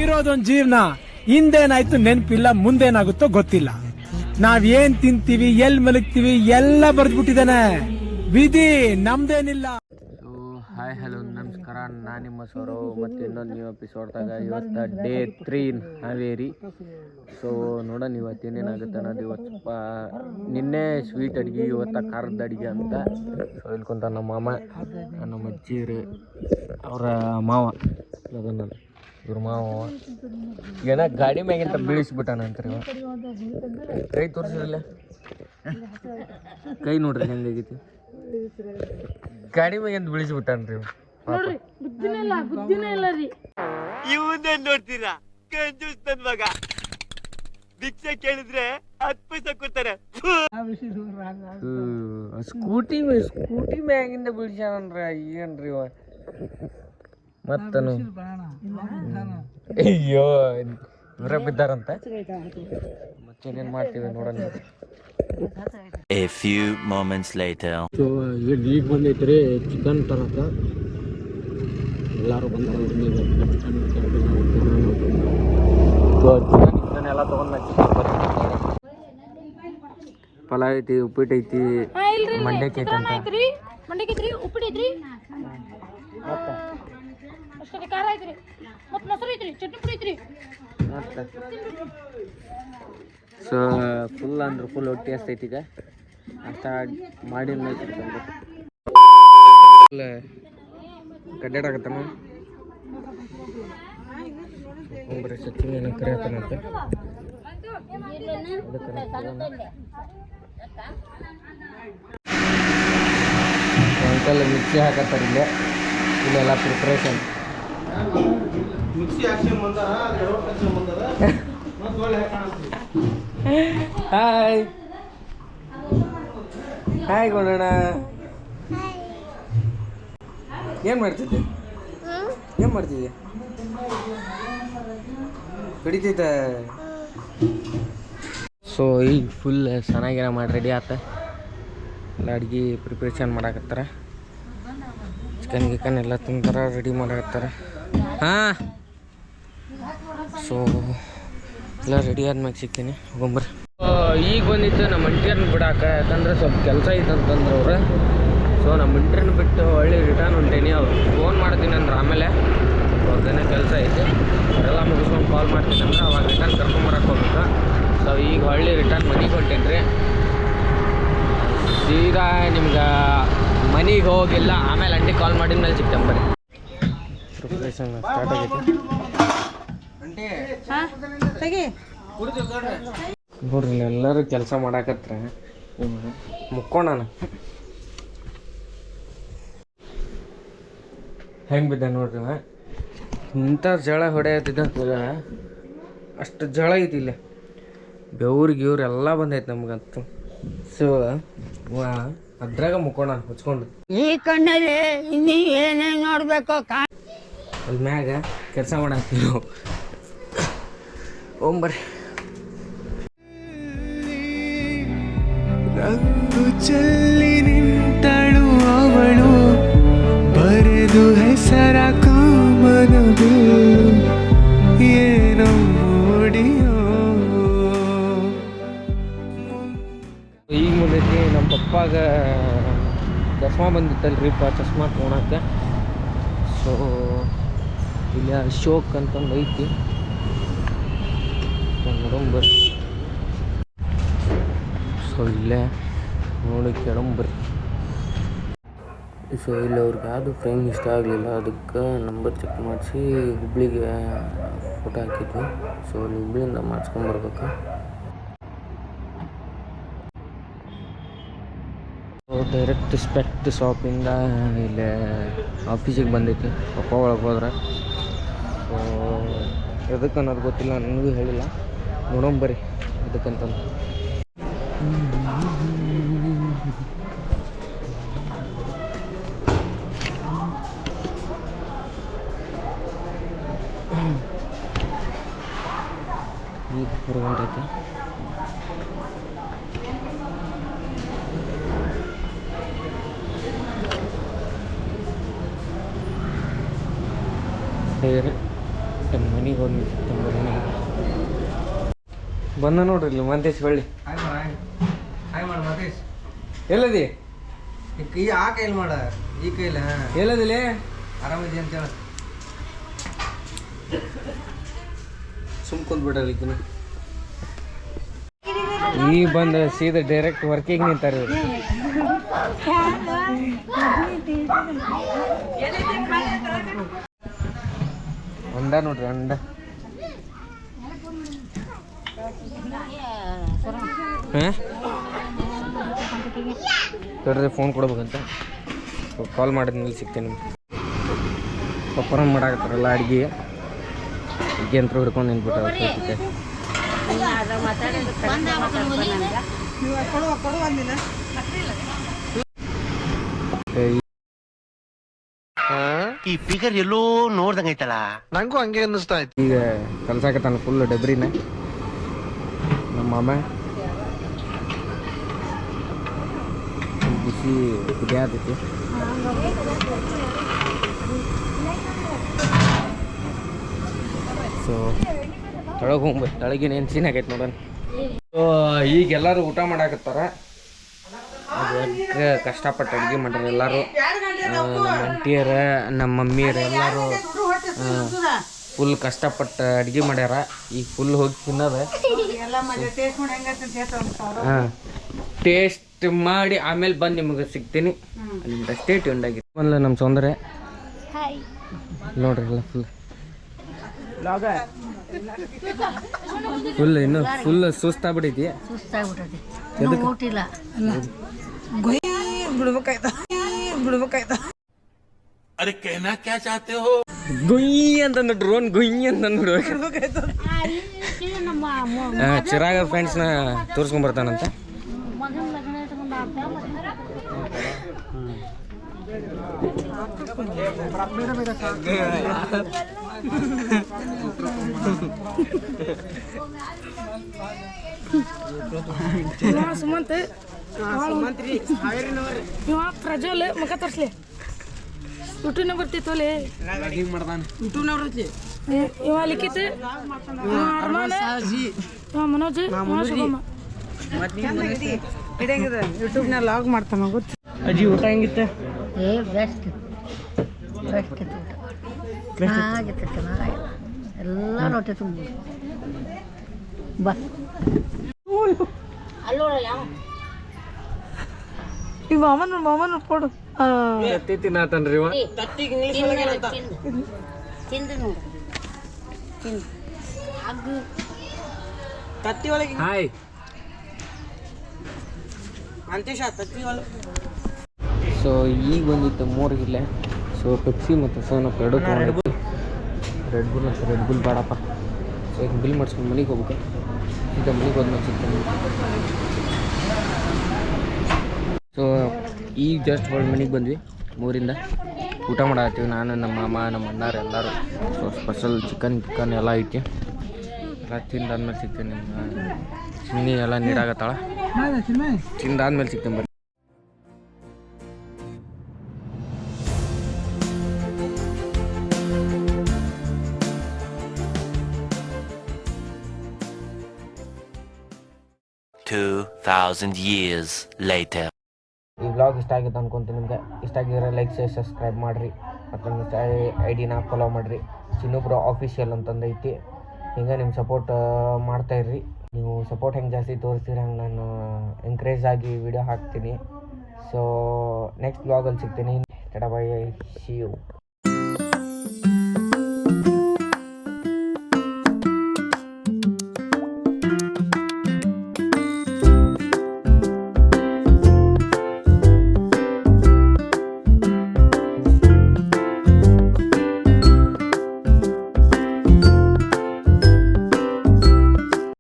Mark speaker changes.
Speaker 1: ಇರೋದೊಂದ್ ಜೀವನ, ಹಿಂದೇನಾಯ್ತು ನೆನ್ಪಿಲ್ಲ, ಮುಂದೇನಾಗುತ್ತೋ ಗೊತ್ತಿಲ್ಲ. ನಾವ್ ಏನ್ ತಿಂತೀವಿ, ಎಲ್ ಮಲಗ್ತೀವಿ ಎಲ್ಲ ಬರ್ದ್ಬಿಟ್ಟಿದಾನೆ. ವಿಧಿ ನಮ್ದೇನಿಲ್ಲ.
Speaker 2: ಹಾಯ್ ಹಲೋ ನಮಸ್ಕಾರ, ನಾನು ನಿಮ್ಮ ಸೌರವ್. ಮತ್ತು ಇನ್ನೊಂದು ನ್ಯೂ ಎಪಿಸೋಡ್ದಾಗ ಇವತ್ತು ಡೇ 3 ಇನ್ ಹಾವೇರಿ. ಸೊ ನೋಡೋಣ ಇವತ್ತು ಏನೇನಾಗುತ್ತೆ ಅನ್ನೋದು. ಇವತ್ತು ಸ್ವಲ್ಪ ನಿನ್ನೆ ಸ್ವೀಟ್ ಅಡುಗೆ, ಇವತ್ತು ಖಾರದ ಅಡುಗೆ ಅಂತ. ಸೊ ಇಲ್ಕೊಂತ ನಮ್ಮ ಮಾಮ, ನಮ್ಮ ಅಜ್ಜಿರು, ಅವರ ಮಾವ, ಅದನ್ನು ಇವ್ರ ಮಾವ ಏನ ಗಾಡಿ ಮ್ಯಾಗಿಂತ ಬೀಳಿಸ್ಬಿಟ್ಟಾನಂತ್ರಿ. ಕೈ ತೋರಿಸಿರಲ್ಲ, ಕೈ ನೋಡ್ರಿ ಹೆಂಗಾಗೈತಿ. ಗಾಡಿ ಮ್ಯಾಗಿಂತ ಬೀಳಿಸ್ಬಿಟ್ಟಾನ್ರಿ.
Speaker 3: ಇವನ್ನೇ ನೋಡ್ತೀರಾ, ಕಂಜೂಸ್ ನನ್ ಮಗ. ಭಿಕ್ಷೆ ಕೇಳಿದ್ರೆ 10 ಪೈಸೆ ಕೊಡ್ತಾರೆ.
Speaker 2: ಸ್ಕೂಟಿ ಮ್ಯಾಗಿಂದ ಬೀಳ್ಸ್ಯಾನನ್ರಿ. ಏನ್ರಿ ಇವ ಮತ್ತನು? ಅಯ್ಯೋ ಇವರ ಬಿದ್ದಾರಂತ. ಮತ್ತೇನೇನು ಮಾಡ್ತೀವಿ ನೋಡೋಣ.
Speaker 4: A few moments later.
Speaker 2: So ಈಗ ಬಂದೈತ್ರಿ ಚಿಕನ್ ತರಕ. ಎಲ್ಲರೂ ಬಂದಾರ. ಚಿಕನ್ ಎಲ್ಲ ತೊಗೊಂಡು ಪಲಾವ್ ಐತಿ, ಉಪ್ಪಿಟ್ಟು ಐತಿ, ಮಂಡಕ್ಕಿ ಐತಿ ಅಂತ.
Speaker 5: ಮಂಡಕ್ಕಿ ಉಪ್ಪಿಟ್ಟು ಐತ್ರಿ, ಅಷ್ಟೇ ಖಾರ ಐತ್ರಿ, ಮತ್ತು ಮೊಸರು ಐತ್ರಿ, ಚಟ್ನಿ ಪುಡಿ ಐತ್ರಿ.
Speaker 2: ಸೊ ಫುಲ್ ಅಂದ್ರೆ ಫುಲ್ ಹೊಟ್ಟೆ ಹಸ್ತೈತಿ. ಈಗ ಅಷ್ಟ ಮಾಡಿದ ಮೇಲೆ ಫುಲ್ ಗಡ್ಡಾಡಕತ್ತಾನ. ಒಬ್ಬರೇ ಸಚಿನ್ ಏನೋ ಕರೆಯತ್ತಾನಂತೆ. ಅಂಕಲ್ ಮಿಕ್ಸಿ ಹಾಕತ್ತಾರ ಇಲ್ಲೆಲ್ಲ ಪ್ರಿಪ್ರೇಷನ್. ಹಾಯ್ ಹಾಯ್ ಗೋಣಣ್ಣ, ಏನು ಮಾಡ್ತಿದ್ದೆ? ಏನು ಮಾಡ್ತಿದ್ದೆ? ಕಡಿತೈತೆ. ಸೊ ಈಗ ಫುಲ್ ಚೆನ್ನಾಗಿರೋ ಮಾಡಿ ರೆಡಿ ಆತ. ಎಲ್ಲ ಅಡ್ಗೆ ಪ್ರಿಪ್ರೇಷನ್ ಮಾಡಾಕತ್ತಾರ. ಚಿಕನ್ ಎಲ್ಲ ತಿಂತಾರ, ರೆಡಿ ಮಾಡಾಕತ್ತಾರ. ಹಾಂ, ಸೊ ಎಲ್ಲ ರೆಡಿ ಆದ್ಮೇಲೆ ಸಿಗ್ತೀನಿ, ಹೋಗೊಂಬರ್ರಿ. ಈಗ ಬಂದಿತ್ತು ನಮ್ಮ ಮಂಟಿಯರ್ನ ಬಿಡಾಕ, ಯಾಕಂದ್ರೆ ಸ್ವಲ್ಪ ಕೆಲಸ ಐತಂತಂದ್ರೆ ಅವ್ರು. ಸೊ ನಮ್ಮ ಮಂಟ್ರಿನ ಬಿಟ್ಟು ಒಳ್ಳೆ ರಿಟರ್ನ್ ಹೊಂಟೇನಿ. ಅವ್ರು ಫೋನ್ ಮಾಡ್ತೀನಿ ಅಂದ್ರೆ ಆಮೇಲೆ ಅವ್ರದ್ದೇನೋ ಕೆಲಸ ಐತೆ, ಅವರೆಲ್ಲ ಮುಗಿಸ್ಕೊಂಡು ಕಾಲ್ ಮಾಡ್ತೀನಿ ಅಂದ್ರೆ ಅವಾಗ ರಿಟರ್ನ್ ಕರ್ಕೊಂಬರಕ್ಕೆ ಹೋಗ್ಬೇಕು. ಸೊ ಈಗ ಒಳ್ಳೆ ರಿಟರ್ನ್ ಮನೆಗೆ ಹೊಂಟೇನಿ ರೀ. ಸೀದಾ ನಿಮ್ಗೆ ಮನೆಗೆ ಹೋಗಿಲ್ಲ, ಆಮೇಲೆ ಅಂಟಿ ಕಾಲ್ ಮಾಡಿದ ಮೇಲೆ ಸಿಗ್ತೇನೆ ಬರ್ರಿ. ಪ್ರಿಪ್ರೇಷನ್ ಸ್ಟಾರ್ಟ್ ಆಗೈತೆ ನೋಡ್ರಿ. ಎಲ್ಲರೂ ಕೆಲಸ ಮಾಡಾಕತ್ರ ಮುಕ್ಕೋಣ. ಹೆಂಗೆ ಬಿದ್ದ ನೋಡ್ರಿ. ಇಂಥ ಜಳ ಹೊಡೆಯತ್ತಿದ್ದ, ಅಷ್ಟು ಜಳ ಐತಿ ಇಲ್ಲಿ. ಬೆವ್ರಿಗೆ ಎಲ್ಲ ಬಂದೈತೆ ನಮ್ಗಂತೂ. ಸೊ ವಾ ಅದ್ರಾಗ ಮುಕ್ಕೋಣ ಹೊಚ್ಕೊಂಡು.
Speaker 6: ಈ ಕಣ್ಣಲ್ಲಿ ಇನ್ನೀ ಏನೇನು ನೋಡ್ಬೇಕು
Speaker 2: ಅಲ್ಲಿ ಮ್ಯಾಗ ಕೆಲಸ ಮಾಡಾಕ್ತೀವಿ ನಾವು. ಓಂಬರ್ರಿ.
Speaker 7: ರಂಗು ಚೆಲ್ಲಿ ನಿಂತಳು ಅವಳು, ಬರೆದು ಹೆಸರ ಕಾಮನದು ಏನೋ ನೋಡಿಯೋ.
Speaker 2: ಈಗ ಮುಂದೈತಿ ನಮ್ಮ ಪಪ್ಪಾಗ ಚಸ್ಮಾ ಬಂದಿತ್ತಲ್ರಿಪ್ಪ, ಚಸ್ಮಾ ತೊಗೊಳಕ್ಕೆ. ಸೊ ಇಲ್ಲಿ ಅಶೋಕ್ ಅಂತಂದು ಐತಿ, ನೋಡಂಬರ್ರಿ. ಸೊ ಇಲ್ಲೇ ನೋಡಿ ಕೇಳಂಬರ್ರಿ. ಸೊ ಇಲ್ಲಿ ಅವ್ರಿಗೆ ಯಾವುದು ಫ್ರೇಮ್ ಇಷ್ಟ ಆಗಲಿಲ್ಲ, ಅದಕ್ಕೆ ನಂಬರ್ ಚೆಕ್ ಮಾಡಿಸಿ ಹುಬ್ಳಿಗೆ ಫೋಟೋ ಹಾಕಿದ್ವಿ. ಸೊ ಅಲ್ಲಿ ಹುಬ್ಳಿಯಿಂದ ಮಾಡಿಸ್ಕೊಂಬರ್ಬೇಕು. ಡೈರೆಕ್ಟ್ ಸ್ಪೆಕ್ಟ್ ಶಾಪಿಂದ ಇಲ್ಲೇ ಆಫೀಸಿಗೆ ಬಂದೈತಿ. ಪಪ್ಪ ಒಳಗೆ ಹೋದ್ರೆ. ಸೊ ಎದಕ್ಕೆ ಅನ್ನೋದು ಗೊತ್ತಿಲ್ಲ, ನನಗೂ ಹೇಳಿಲ್ಲ. ನೋಡೋಂಬರ್ರಿ ಅದಕ್ಕಂತಂದು. ಈಗ ಹೊರಗಂಟೈತೆ. ಮನೆಗೆ ಹೋಗಿ ಬಂದ ನೋಡ್ರಿ ಇಲ್ಲಿ ಮಂತೇಶ್ ಬಳ್ಳಿ.
Speaker 8: ಹಾಯ್ ಮಾಡ ಮತೇಶ್.
Speaker 2: ಎಲ್ಲದಿ
Speaker 8: ಈ ಆ ಕೈಲಿ ಮಾಡ ಈ ಕೈಲಿ.
Speaker 2: ಎಲ್ಲದಿಲ್ಲ
Speaker 8: ಆರಾಮಿದೆ ಅಂತ ಹೇಳ.
Speaker 2: ಸುಮ್ ಕುಂದ್ಬಿಡ್ರಲ್ಲಿಕಿನ ಈಗ ಬಂದು ಸೀದಾ ಡೈರೆಕ್ಟ್ ವರ್ಕಿಂಗ್ ನಿಂತಾರೆ ಇವ್ರು. ಅಂಡ ನೋಡ್ರಿ ಅಂಡ. ನೋಡ್ರಿ ಫೋನ್ ಕೊಡ್ಬೇಕಂತ ಕಾಲ್ ಮಾಡಿದ್ಮೇಲೆ ಸಿಗ್ತೇನೆ ನಿಮ್ಗೆ. ಪಪ್ಪರ ಮಾಡಾಕತ್ತಾರಲ್ಲ ಅಡ್ಗೆ ಯಂತ್ರ ಹಿಡ್ಕೊಂಡು ನಿಂತ್ಬಿಟ್ಟ.
Speaker 3: ಈ ಫಿಗರ್ ಎಲ್ಲೋ ನೋಡ್ದಂಗೈತಲ್ಲ.
Speaker 8: ನಂಗೂ ಹಂಗೆ ಅನ್ನಿಸ್ತಾ ಇತ್ತು.
Speaker 2: ಈಗ ಕಲ್ಸಾಕತ್ತಾನ ಫುಲ್ ಡಬ್ರಿನ ನಮ್ಮ ಮಾಮ. ಬಿಸಿ ಕುದಿಯಾತೈತಿ. ಸೊ ತೊಳಗೆ ಹೋಗ್ಬೇಕು. ತೊಳಗಿನ ಏನು ಸೀನ್ ಆಗೈತೆ ನೋಡೋಣ. ಸೊ ಈಗ ಎಲ್ಲರೂ ಊಟ ಮಾಡಾಕತ್ತಾರ. ಕಷ್ಟಪಟ್ಟು ಅಡುಗೆ ಮಾಡ್ಯಾರ ಎಲ್ಲರೂ. ನಮ್ಮ ಅಂಟಿಯರ ನಮ್ಮ ಮಮ್ಮಿಯರು ಎಲ್ಲರೂ ಫುಲ್ ಕಷ್ಟಪಟ್ಟು ಅಡುಗೆ ಮಾಡ್ಯಾರ. ಈಗ ಫುಲ್ ಹೋಗಿ ತಿನ್ನೋದ. ಹಾಂ, ಟೇಸ್ಟ್ ಮಾಡಿ ಆಮೇಲೆ ಬಂದು ನಿಮಗೆ ಸಿಗ್ತೀನಿ. ಅಲ್ಲಿಂದ ಅಷ್ಟೇ ಟ್ಯೂನ್ ಆಗಿ ಬಂದ್ಲ ನಮ್ಮ ತೊಂದರೆ ನೋಡ್ರಿ ಎಲ್ಲ ಫುಲ್ ಇನ್ನು ಫುಲ್ ಸುಸ್ತಾಗ್ಬಿಟ್ಟೈತಿ. ಗುಯ್ಯಿ ಅಂತ ಡ್ರೋನ್ ಗುಯ್ಯಿ ಅಂತ ನೋಡ್ಬೇಕು. ಚಿರಾಗ ಫ್ರೆಂಡ್ಸ್ನ ತೋರಿಸ್ಕೊಂಡ್ ಬರ್ತಾನಂತ.
Speaker 5: ಸುಮಂತ್ ಇವ ಪ್ರಜ್ವಲ್ ಮುಖ ತೋರ್ಸ್ಲಿ. ಯೂಟ್ಯೂಬ್ನ ಬರ್ತಿತ್ತೋಲೆ. ಇವ ಲಿಖಿತ್, ಅರ್ಮಾನ್, ಮನೋಜ್, ಯೂಟ್ಯೂಬ್ನ ಲಾಗ್ ಮಾಡ್ತಾನ ಗೊತ್ತು.
Speaker 2: ಅಜ್ಜಿ ಊಟ ಹೆಂಗಿತ್ತ?
Speaker 6: ಬೆಸ್ಟ್ ಬೆಸ್ಟ್ ಚೆನ್ನಾಗಿತ್ತು. ಚೆನ್ನಾಗಿಲ್ಲ ಎಲ್ಲ ರೊಟ್ಟಿ ತುಂಬ ಬಾ
Speaker 5: ಈ ಮಾಮನ ಕೊಡು.
Speaker 2: ತಿನ್ನಾತನ್ರಿ ಇವ.
Speaker 6: ತಿಂದು ನೋಡು
Speaker 8: ತತ್ತಿ ಒಳಗೆ
Speaker 2: ಹಾಯ್
Speaker 8: ಅಂತೀಶ ತತ್ತಿ ಒಳಗೆ.
Speaker 2: ಸೊ ಈಗ ಬಂದಿತ್ತು ಮೂರ್ಗಿಲ್ಲ. ಸೊ ಪೆಪ್ಸಿ ಮತ್ತು ಸೋನಪ್ ಎರಡು ತೊಗೊಂಡಿದ್ದು. ರೆಡ್ ಬುಲ್ ಬೇಡಪ್ಪ. ಸೊ ಈಗ ಬಿಲ್ ಮಾಡಿಸ್ಕೊಂಡು ಮನೆಗೆ ಹೋಗ್ಬೇಕು. ಈಗ ಮನೆಗೆ ಹೋದ್ಮೇಲೆ ಸಿಗ್ತಾನೆ. ಸೊ ಈಗ ಜಸ್ಟ್ ಹೊಳ್ಳಿ ಮನೆಗೆ ಬಂದ್ವಿ ಮೂರಿಂದ. ಊಟ ಮಾಡತ್ತೀವಿ ನಾನು, ನಮ್ಮ ಮಾಮ, ನಮ್ಮ ಅಣ್ಣಾರು ಎಲ್ಲರೂ. ಸೊ ಸ್ಪೆಷಲ್ ಚಿಕನ್ ಎಲ್ಲ ಐತಿ. ಎಲ್ಲ ತಿಂದಾದ್ಮೇಲೆ ಸಿಗ್ತೇನೆ. ಚಿನ್ನಿ ಎಲ್ಲ ನೀಡಾಗತ್ತಾಳ. ತಿಂದಾದ್ಮೇಲೆ ಸಿಗ್ತೇನೆ.
Speaker 4: 2,000 years later.
Speaker 2: ಈ ವ್ಲಾಗ್ ಇಷ್ಟ ಆಗಿತ್ತು ಅನ್ಕೊಂತೀನಿ. ನಿಮ್ಗೆ ಇಷ್ಟ ಆಗಿದ್ರೆ ಲೈಕ್ ಶೇರ್ ಸಬ್ಸ್ಕ್ರೈಬ್ ಮಾಡಿರಿ. ಮತ್ತು ನಿಮ್ಮ ಐಡಿನ ಫಾಲೋ ಮಾಡಿರಿ. ಚಿನ್ನೂಬ್ರೋ ಆಫೀಷಿಯಲ್ ಅಂತಂದು ಐತಿ. ಹಿಂಗೆ ನಿಮ್ಮ ಸಪೋರ್ಟ್ ಮಾಡ್ತಾಯಿರ್ರಿ. ನೀವು ಸಪೋರ್ಟ್ ಹೆಂಗೆ ಜಾಸ್ತಿ ತೋರಿಸ್ತೀರಿ ಹಂಗೆ ನಾನು ಎಂಕರೇಜ್ ಆಗಿ ವಿಡಿಯೋ ಹಾಕ್ತೀನಿ. ಸೊ ನೆಕ್ಸ್ಟ್ ವ್ಲಾಗಲ್ಲಿ ಸಿಗ್ತೀನಿ. Tata bye, see you.